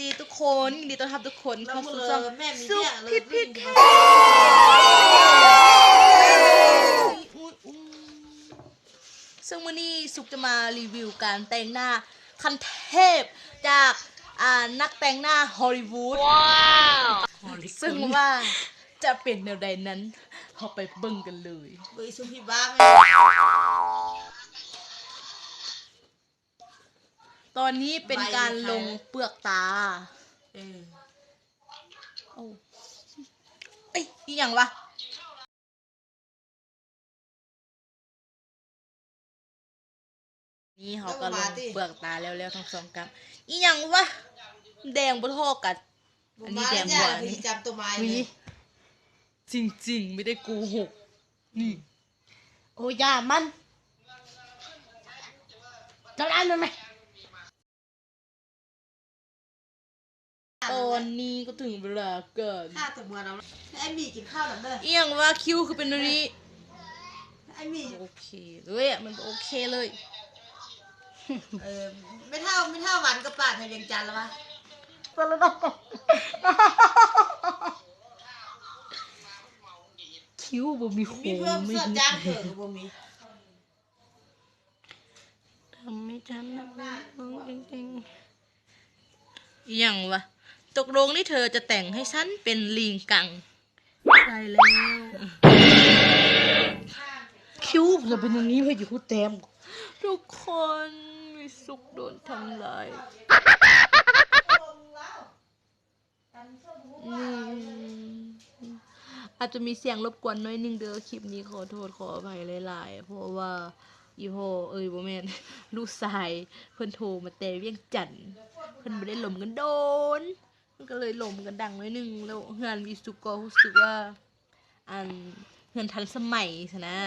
ดีทุกคนยินดีต้อนรับทุกคนเข้าสู่ช่องซุปพิษซึ่งวันนี้ซุปจะมารีวิวการแต่งหน้าขั้นเทพจากนักแต่งหน้าฮอลลีวูดซึ่งว่าจะเป็นแนวใดนั้นเราไปเบิ่งกันเลยซุปพี่บ้าตอนนี้เป็นการลงเปลือกตาโอ้เอ้ยอีหยังวะนี่เขาก็ลงเปลือกตาแล้วทั้งสองกับอีหยังวะแดงบ่ทอกันอันนี้แดงกว่านี่จับตัวไม้จริงไม่ได้โกหกนี่โอ้ยามันจะได้ไหมตอนนี้ก็ถึงเวลาเกินข้าตัวเมื่อเราไอ้มีกินข้าวหลังเด้อเอียงว่าคิวคือเป็นตัวนี้ไอ้มีโอเคเลยมันโอเคเลยไม่เท่าหวานกระปาดในเวียงจันทร์แล้ววะตัวละดอกคิวบ่มีโค้งเพิ่มเสื้อจ้างเถอะบ่มีทำไม่ทันนะน้องจริงๆเอียงวะตกลงนี่เธอจะแต่งให้ฉันเป็นลิงกังใช่แล้วคิ้วจะเป็นอย่างนี้เพื่ออยู่คู่เต็มทุกคนมีสุขโดนทำลายอาจจะมีเสียงรบกวนน้อยนึงเด้อคลิปนี้ขอโทษขออภัยหลายๆเพราะว่าอีโฮบ่แม่นลูกชายเพิ่นโทรมาแต่เวียงจันทน์เพิ่นบ่ได้หลมกันโดนมันก็เลยหลมกันดังน้อยนึงแล้วเฮือนวิสุก็รู้สึกว่าเฮือนทันสมัยซะนะ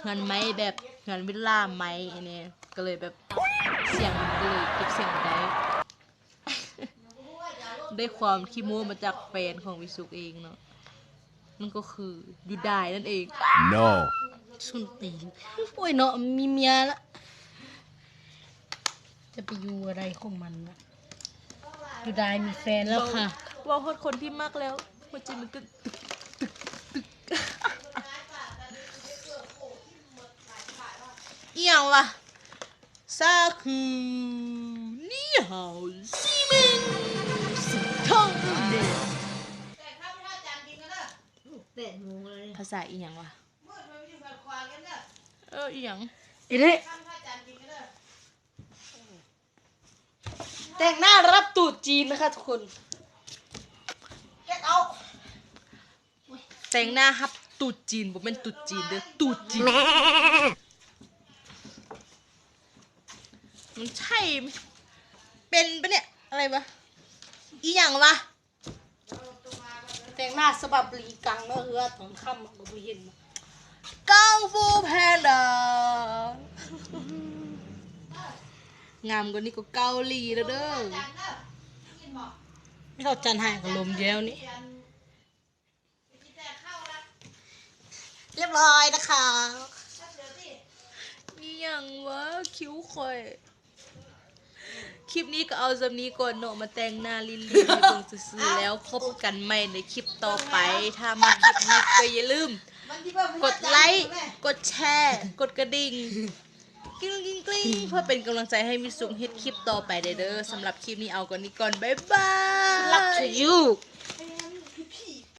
เฮือนไม้แบบเฮือนวิลล่าไม้อันนี้ก็เลยแบบเสียงมันก็เลยเก็บเสียงได้ ได้ความขี้โม้มาจากแฟนของวิสุเองเนาะนั่นก็คือยูไดนั่นเอง no สุนตีนโอ้ยเนาะมีเมียละจะไปอยู่อะไรของมันนะอยู่ได้มีแฟนแล้วค่ะว่าฮอดคนที่มากแล้วหัวใจมันก็ตึกเอียงวะซาคือนี่เฮาซีเมนสุดท้องเด่นภาษาอีหยังวะอีหยังอีนี่แต่งหน้ารับตูดจีนนะคะทุกคนแต่งหน้าฮับตูดจีนบ่เป็นตูดจีนเด้อตูดจีนมันใช่เป็นปะเนี่ยอะไรวะอีหยังวะแต่งหน้าสบับลีกังเนื้อของค่ำบ่เห็นกังฟูแพนด้างามกว่านี้ก็เกาหลีแล้วเด้อไม่เท่าจันหายกับลมแย้วนี่เรียบร้อยนะคะนี่ยังวะคิ้วคอยคลิปนี้ก็เอาจำนี้ก่อนเนาะมาแต่งหน้าลิลลี่เบิ่งซื่อๆแล้วพบกันใหม่ในคลิปต่อไปถ้ามาคลิปนี้ก็อย่าลืมกดไลค์กดแชร์กดกระดิ่งกริ๊งเพื่อเป็นกำลังใจให้มิสุเฮ็ดคลิปต่อไปเด้อสำหรับคลิปนี้เอาก่อนนี้ก่อนบ๊ายบาย Love to you